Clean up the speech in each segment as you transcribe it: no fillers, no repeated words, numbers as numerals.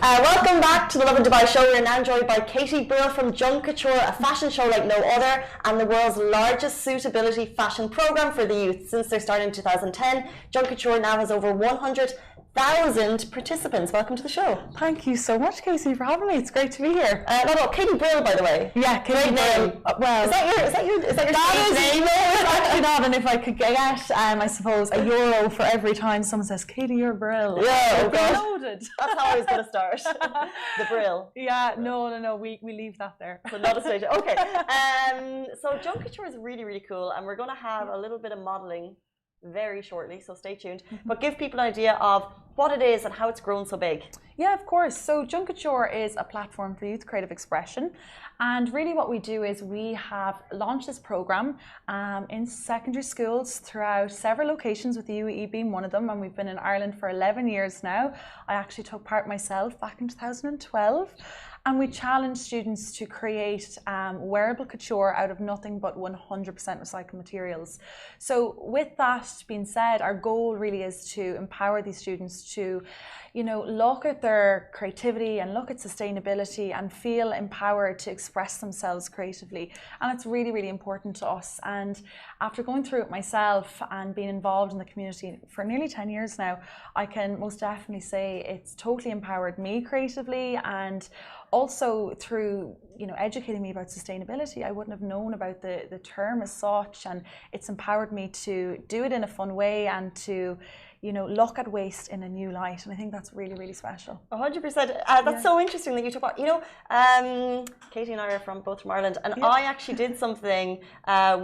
Welcome back to the Lovin Dubai show. We're now joined by Katie Brill from Kouture, a fashion show like no other and the world's largest suitability fashion program for the youth. Since their start in 2010, Kouture now has over 100,000 participants. Welcome to the show. Thank you so much, Casey, for having me. It's great to be here. Katie Brill, by the way. Yeah, Katie Brill. Well, is that your name? It's actually not, and if I could get, I suppose, €1 for every time someone says, Katie, you're Brill. Yeah, oh God. Loaded. That's how I was going to start. The Brill. Yeah, no, we leave that there. So not a stage. Okay. So Kouture is really, really cool, and we're going to have a little bit of modelling very shortly, so stay tuned. But give people an idea of what it is and how it's grown so big. Yeah, of course. So Kouture is a platform for youth creative expression, and really what we do is we have launched this program in secondary schools throughout several locations, with the UAE being one of them, and we've been in Ireland for 11 years now. I actually took part myself back in 2012. And we challenge students to create wearable couture out of nothing but 100% recycled materials. So with that being said, our goal really is to empower these students to, look at their creativity and look at sustainability and feel empowered to express themselves creatively. And it's really, really important to us. And after going through it myself and being involved in the community for nearly 10 years now, I can most definitely say it's totally empowered me creatively, and also through educating me about sustainability. I wouldn't have known about the term as such, and it's empowered me to do it in a fun way and to look at waste in a new light, and I think that's really, really special. 100%. That's so interesting that you talk about. Katie and I are both from Ireland, and I actually did something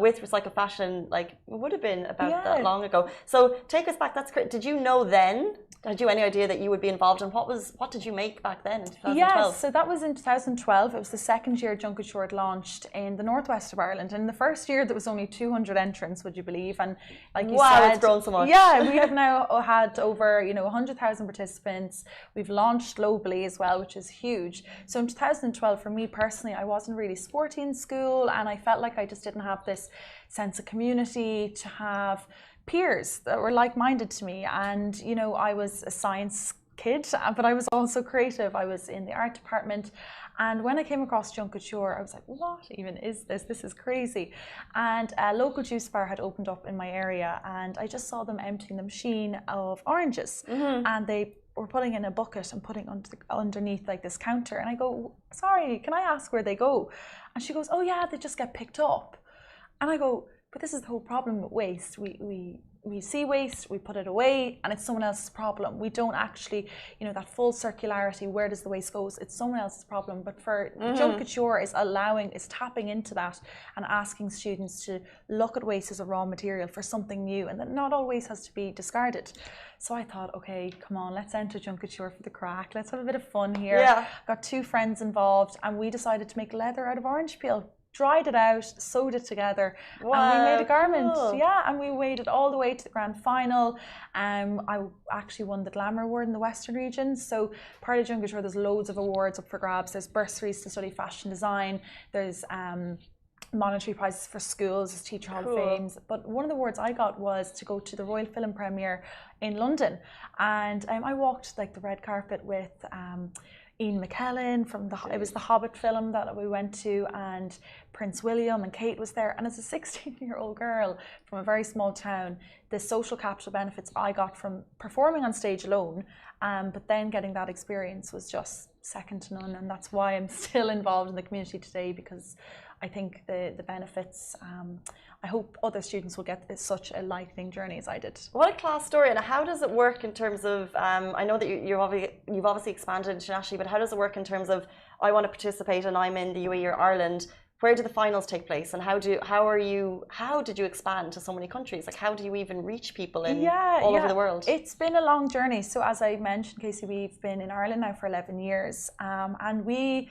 with recycled fashion, like it would have been about that long ago. So take us back. That's great. Did you know then? Had you any idea that you would be involved, and what did you make back then in 2012? Yes, so that was in 2012. It was the second year Kouture had launched in the northwest of Ireland. And in the first year, there was only 200 entrants, would you believe? And like you said, it's grown so much. Yeah, we have now had over 100,000 participants. We've launched globally as well, which is huge. So in 2012, for me personally, I wasn't really sporty in school, and I felt like I just didn't have this sense of community, to have peers that were like-minded to me. And I was a science kid, but I was also creative. I was in the art department, and when I came across Kouture, I was like, what even is this? This is crazy. And a local juice bar had opened up in my area, and I just saw them emptying the machine of oranges, and they were putting in a bucket and putting underneath like this counter. And I go, sorry, can I ask where they go? And she goes, oh yeah, they just get picked up. And I go, but this is the whole problem with waste. We see waste, we put it away, and it's someone else's problem. We don't actually, that full circularity, where does the waste go? It's someone else's problem. But for Kouture is tapping into that and asking students to look at waste as a raw material for something new, and that not all waste has to be discarded. So I thought, okay, come on, let's enter Kouture for the crack. Let's have a bit of fun here. Yeah. Got 2 friends involved, and we decided to make leather out of orange peel. Dried it out, sewed it together, and we made a garment. Cool. Yeah, and we waded all the way to the grand final. I actually won the Glamour Award in the Western region. So part of Kouture, there's loads of awards up for grabs. There's bursaries to study fashion design. There's monetary prizes for schools, there's Teacher Hall of Fames. But one of the awards I got was to go to the Royal Film Premiere in London, and I walked like the red carpet with Ian McKellen from it was the Hobbit film that we went to, and Prince William and Kate was there. And as a 16-year-old girl from a very small town, the social capital benefits I got from performing on stage alone, but then getting that experience was just second to none. And that's why I'm still involved in the community today, because I think the benefits, I hope other students will get such a lightning journey as I did. What a class story. And how does it work in terms of, I know that you've obviously expanded internationally, but how does it work in terms of, I want to participate and I'm in the UAE or Ireland, where do the finals take place, and how did you expand to so many countries? Like, how do you even reach people all over the world? It's been a long journey. So as I mentioned, Casey, we've been in Ireland now for 11 years, and we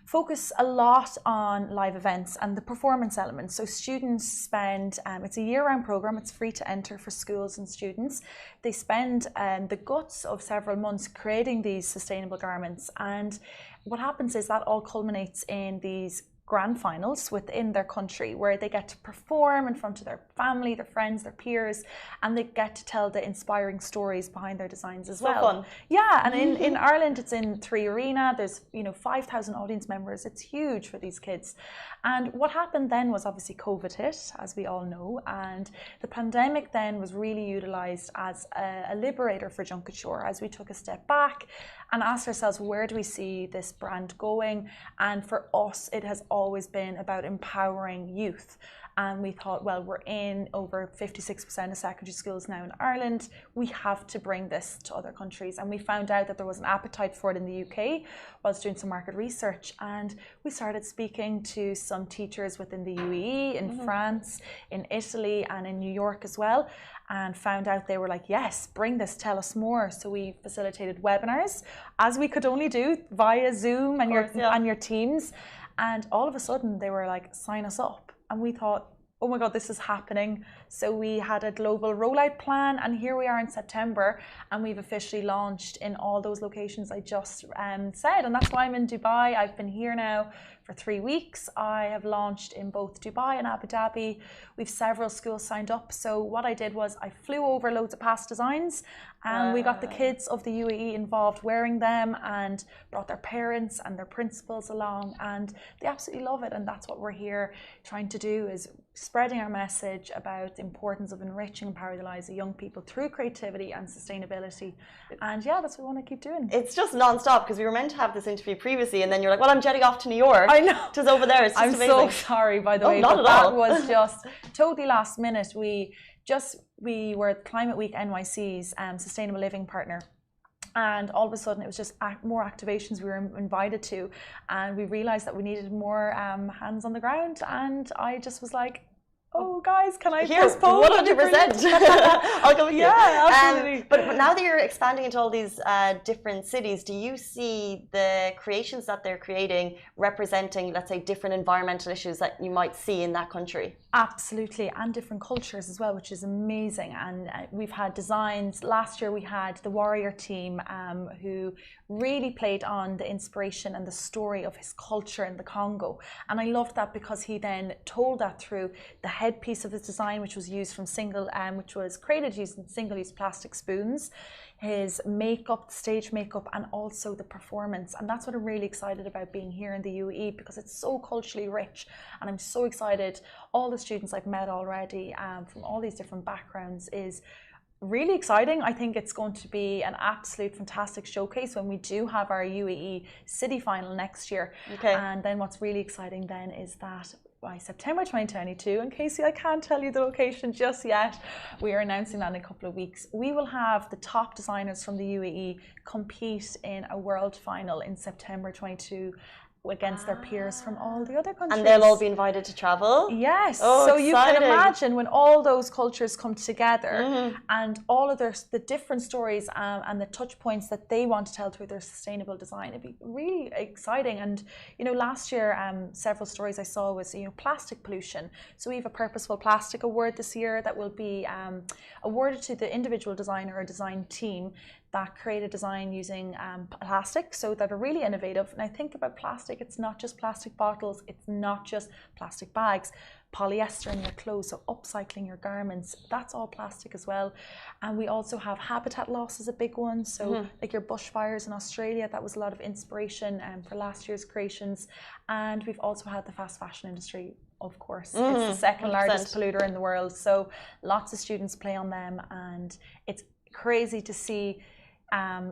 focus a lot on live events and the performance element. So students spend, it's a year-round program, it's free to enter for schools and students. They spend the guts of several months creating these sustainable garments, and what happens is that all culminates in these grand finals within their country, where they get to perform in front of their family, their friends, their peers, and they get to tell the inspiring stories behind their designs as well. Fun. Yeah, and in Ireland, it's in 3 Arena. There's 5,000 audience members. It's huge for these kids. And what happened then was obviously COVID hit, as we all know, and the pandemic then was really utilised as a liberator for Young Kouture as we took a step back and asked ourselves, where do we see this brand going? And for us, it has always been about empowering youth. And we thought, well, we're in over 56% of secondary schools now in Ireland. We have to bring this to other countries. And we found out that there was an appetite for it in the UK whilst doing some market research. And we started speaking to some teachers within the UAE, in France, in Italy, and in New York as well. And found out they were like, yes, bring this, tell us more. So we facilitated webinars, as we could only do via Zoom and your Teams. And all of a sudden they were like, sign us up. And we thought, oh my God, this is happening. So we had a global rollout plan, and here we are in September, and we've officially launched in all those locations I just said. And that's why I'm in Dubai. I've been here now for 3 weeks. I have launched in both Dubai and Abu Dhabi. We've several schools signed up. So what I did was I flew over loads of past designs, and we got the kids of the UAE involved wearing them, and brought their parents and their principals along, and they absolutely love it. And that's what we're here trying to do, is spreading our message about the importance of enriching and empowering the lives of young people through creativity and sustainability. And yeah, that's what we want to keep doing. It's just non-stop, because we were meant to have this interview previously, and then you're like, well, I'm jetting off to New York. I know. It was over there. It's just I'm amazing. so sorry, by the way, not but at that all. was just totally last minute. We were Climate Week NYC's Sustainable Living partner. And all of a sudden, it was just more activations we were invited to, and we realized that we needed more hands on the ground. And I just was like, oh, guys, can I postpone? 100%. I'll go with you. Yeah, absolutely. But now that you're expanding into all these different cities, do you see the creations that they're creating representing, let's say, different environmental issues that you might see in that country? Absolutely, and different cultures as well, which is amazing. And we've had designs. Last year we had the Warrior team who really played on the inspiration and the story of his culture in the Congo. And I loved that, because he then told that through the headpiece of his design, which was used from which was created using single-use plastic spoons, his makeup, stage makeup, and also the performance. And that's what I'm really excited about being here in the UAE, because it's so culturally rich. And I'm so excited. All the students I've met already from all these different backgrounds is really exciting. I think it's going to be an absolute fantastic showcase when we do have our UAE city final next year. Okay. And then what's really exciting then is that by September 2022, and Casey, I can't tell you the location just yet, we are announcing that in a couple of weeks, we will have the top designers from the UAE compete in a world final in September 22 against their peers from all the other countries. And they'll all be invited to travel? Yes. Oh, so exciting. you can imagine when all those cultures come together and all of the different stories and the touch points that they want to tell through their sustainable design, it'd be really exciting. And last year several stories I saw was plastic pollution. So we have a purposeful plastic award this year that will be awarded to the individual designer or design team that create a design using plastic, so that are really innovative. And I think about plastic, it's not just plastic bottles, it's not just plastic bags, polyester in your clothes, so upcycling your garments, that's all plastic as well. And we also have habitat loss is a big one, so like your bushfires in Australia, that was a lot of inspiration for last year's creations. And we've also had the fast fashion industry, of course. It's the second 100%. largest polluter in the world, so lots of students play on them, and it's crazy to see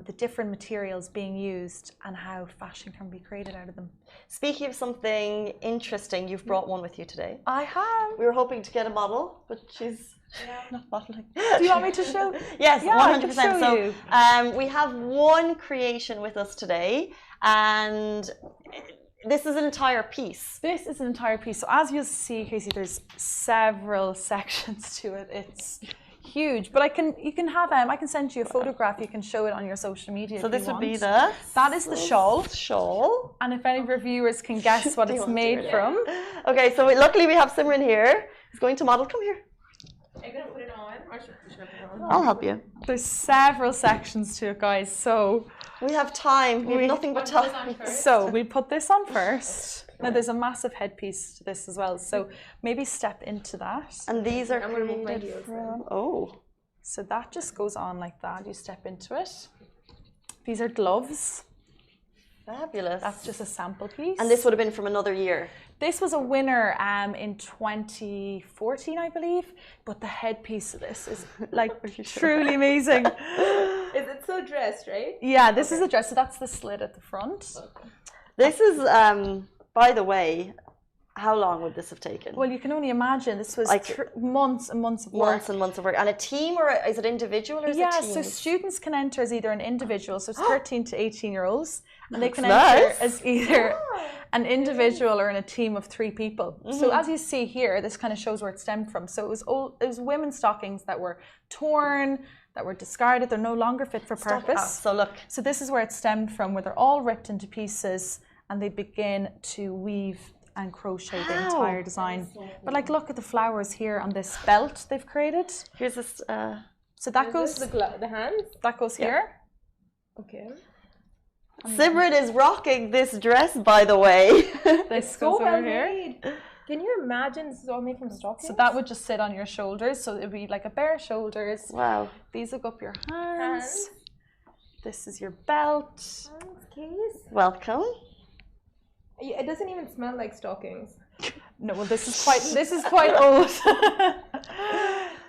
the different materials being used and how fashion can be created out of them. Speaking of something interesting, you've brought one with you today. I have. We were hoping to get a model, but she's not modeling. Do you want me to show? Yes, yeah, 100%. So we have one creation with us today, and this is an entire piece. This is an entire piece. So as you'll see, Casey, there's several sections to it. It's huge, but I can send you a photograph. You can show it on your social media. So if this you would want. be that is the shawl. Shawl. And if any of our viewers can guess what it's made from. Okay, so luckily we have Simran here. Who's going to model. Come here. Are you going to put it on, or should I put it on? I'll help you. There's several sections to it, guys. So we have time. We have nothing but time. So we put this on first. Now there's a massive headpiece to this as well, so maybe step into that. And these are I'm gonna move my created heels from... Oh. So that just goes on like that. You step into it. These are gloves. Fabulous. That's just a sample piece. And this would have been from another year. This was a winner in 2014, I believe. But the headpiece of this is like truly amazing. Is it so dressed, right? Yeah, this is the dress. So that's the slit at the front. Okay. This is, by the way, how long would this have taken? Well, you can only imagine this was Like months and months of work. Months and months of work. And a team, or is it individual, or is it Yeah, teams? so students can enter as either an individual, so it's 13 to 18-year-olds, and they can That's enter nice. as either an individual or in a team of 3 people. So as you see here, this kind of shows where it stemmed from. So it was women's stockings that were torn, that were discarded, they're no longer fit for purpose. So look. So this is where it stemmed from, where they're all ripped into pieces and they begin to weave and crochet the entire design. But like, look at the flowers here on this belt they've created. Here's this. So that goes, The hands? that goes here. Okay. Simran is rocking this dress, by the way. This So goes well over here. made. Can you imagine this is all made from stockings? So that would just sit on your shoulders. So it would be like a bare shoulders. Wow. These look up your hands. This is your belt. Hands, case. Welcome. It doesn't even smell like stockings. No, well, this is quite old.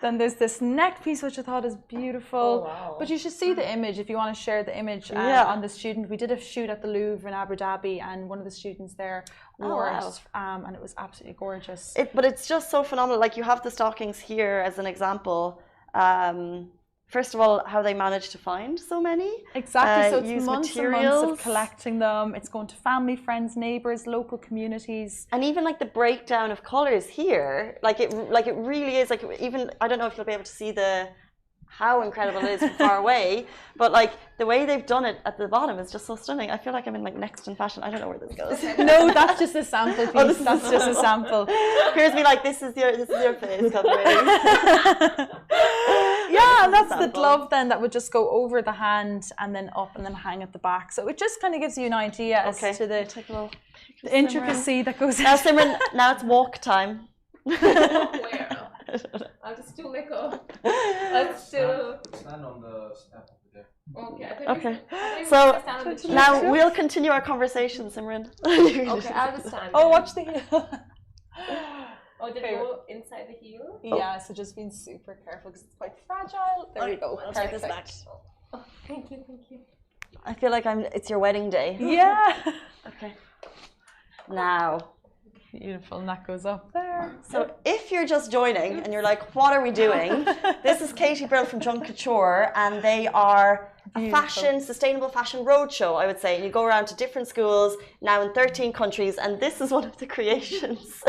Then there's this neck piece, which I thought is beautiful. Oh, wow. But you should see the image if you want to share the image on the student. We did a shoot at the Louvre in Abu Dhabi, and one of the students there wore it, and it was absolutely gorgeous. But it's just so phenomenal. Like, you have the stockings here as an example. First of all, how they managed to find so many. Exactly. So it's use months materials. and months of collecting them. It's going to family, friends, neighbours, local communities. And even like the breakdown of colours here, like it really is like, even, I don't know if you'll be able to see how incredible it is from far away, but like the way they've done it at the bottom is just so stunning. I feel like I'm in like Next in Fashion. I don't know where this goes. No, that's just a sample piece. That's just a sample. Here's me like, this is your face covering. Yeah, and that's the glove then that would just go over the hand and then up and then hang at the back. So it just kind of gives you an idea as to the intricacy that goes in. Now, Simran, now it's walk time. Where? I'll just do like a. I'll still. Stand on the step of the deck. Okay. Okay. So now we'll continue our conversation, Simran. Okay, I'll just stand. Oh, watch the heel. Oh, did it go inside the heel? Yeah, so just being super careful because it's quite fragile. There we go. I'll take this back. Oh, thank you. I feel like it's your wedding day. Yeah. Okay. Now. Beautiful, and that goes up there. So if you're just joining and you're like, what are we doing? This is Katie Brill from Junk Kouture, and they are a sustainable fashion roadshow, I would say. You go around to different schools, now in 13 countries, and this is one of the creations,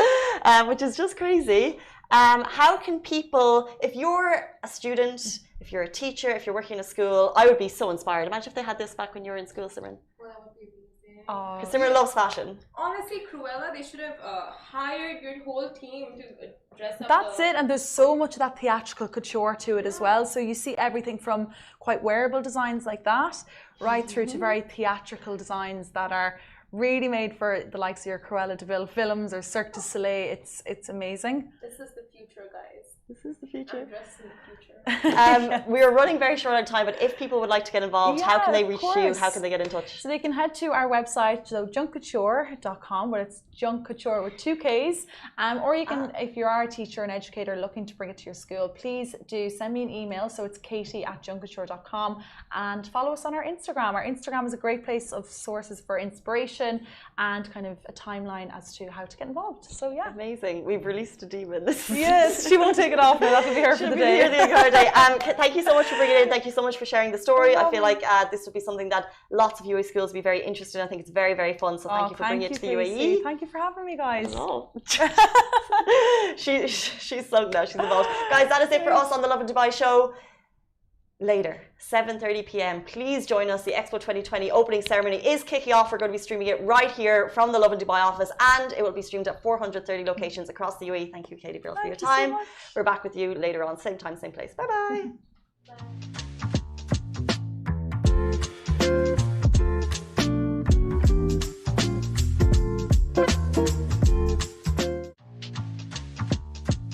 which is just crazy. How can people, if you're a student, if you're a teacher, if you're working in a school, I would be so inspired. Imagine if they had this back when you were in school, Simran. Well, that would be amazing. Because Simran loves fashion. Honestly, Cruella, they should have hired your whole team to dress up. That's it, and there's so much of that theatrical couture to it as well. So you see everything from quite wearable designs like that, right through to very theatrical designs that are really made for the likes of your Cruella de Vil films or Cirque du Soleil. It's amazing. This is the future, guys. This is the future. I'm dressed in the future. We're running very short on time, but if people would like to get involved, how can they reach you? How can they get in touch? So they can head to our website, so junkcouture.com, where it's Junk Kouture with 2 Ks. Or you can, if you are a teacher and educator looking to bring it to your school, please do send me an email. So it's katie@junkcouture.com, and follow us on our Instagram. Our Instagram is a great place of sources for inspiration and kind of a timeline as to how to get involved. So yeah. Amazing. We've released a demon. Yes, she won't take it off now. That'll be her for the day. Here the entire day. Thank you so much for bringing it in. Thank you so much for sharing the story. I feel like this would be something that lots of UAE schools would be very interested in. I think it's very, very fun. So thank you for bringing it to the UAE. Thank you for having me, guys. Oh. She's sung now. She's involved. Guys, that is it for us on the Lovin Dubai show. Later, 7:30 p.m. Please join us. The Expo 2020 opening ceremony is kicking off. We're going to be streaming it right here from the Lovin Dubai office, and it will be streamed at 430 locations across the UAE. Thank you, Katie Brill, for your time. So we're back with you later on, same time, same place. Bye-bye. Bye.